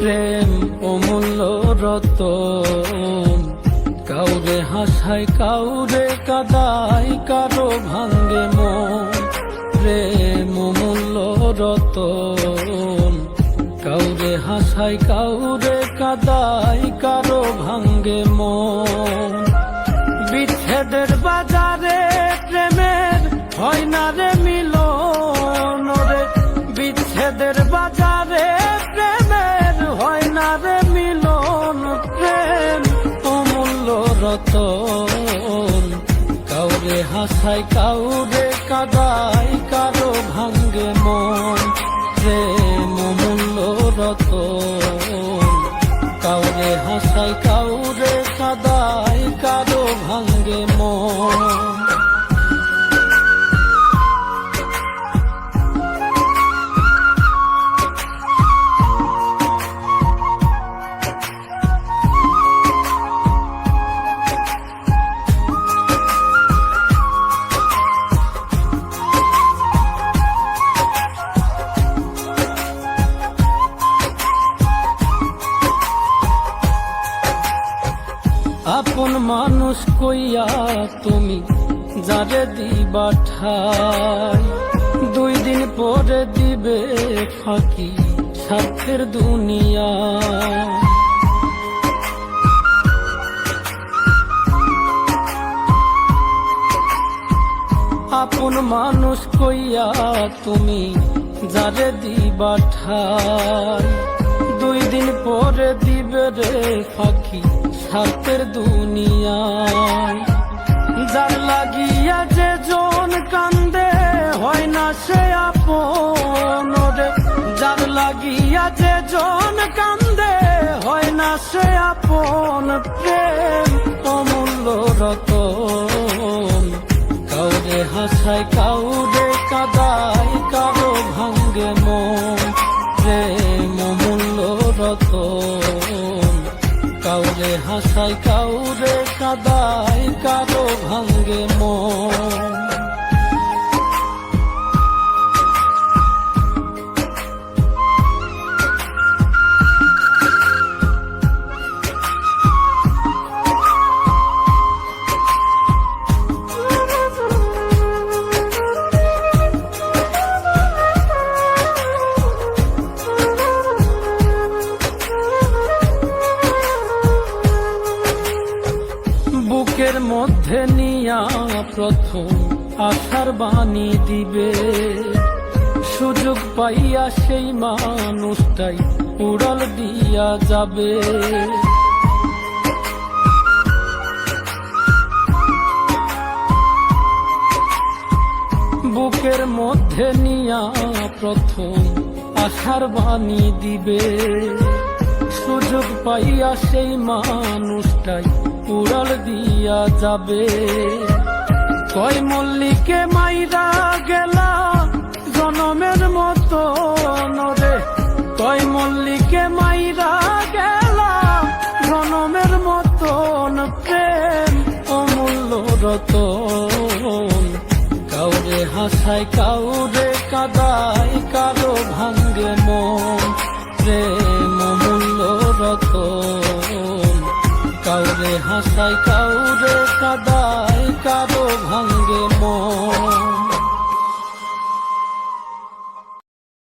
প্রেম অমূল্য রতন, কাউরে হাসায় কাউরে কাদায়, কারো ভাঙ্গে মন। প্রেম অমূল্য রতন, কাউরে হাসায় কাউরে কাদায়, কারো ভাঙ্গে মন। বিচ্ছেদের বাজারে প্রেমের হয় না রে মিলন রে, বিচ্ছেদের বাজারে প্রেমের হয় না রে মিলন। প্রেম অমূল্য রতন, কাউরে হাসায় কাউরে কাদায়, কারো ভাঙ্গে মন। প্রেম অমূল্য রতন, কাউরে হাসায় কাউরে কাদায়, কারো ভাঙ্গে মন। আপন মানুষ কইয়া তুমি যারে দিবা ঠাই, 2 দিন পরে দিবে ফাঁকি স্বার্থের দুনিয়া। আপন মানুষ কইয়া তুমি যারে দিবা ঠাই, 2 দিন পরে দিবে রে ফাঁকি স্বার্থের দুনিয়ায়। যার লাগিয়া যে জন কান্দে হয় না সে আপন রে, যার লাগিয়া যে জন কান্দে হয় না সে আপন। প্রেম অমূল্য রতন, কাউরে হাসায় কাউরে কাদায়, কারো ভাঙ্গে মন। প্রেম অমূল্য রতন, কাউরে হাসায় কাউরে কাদায়, কারো ভাঙ্গে মন। বুকের মধ্যে নিয়া প্রথম আশার বাণী দিবে, সুযোগ পাইয়া সেই মানুষটাই উড়াল দিয়া যাবে। বুকের মধ্যে নিয়া প্রথম আশার বাণী দিবে, সুযোগ পাইয়া সেই মানুষটাই উড়াল দিয়া যাবে। কয় মল্লিকে মাইরা গেলা জনমের মতো রে, কয় মল্লিকে মাইরা গেলা জনমের মতন। প্রেম অমূল্য রতন, কাউরে হাসায় কাউরে কাদায়, কারো ভাঙ্গে মন। প্রেম অমূল্য রতন, কাউরে হাসায় কাউরে কাদায়, কারো ভাঙ্গে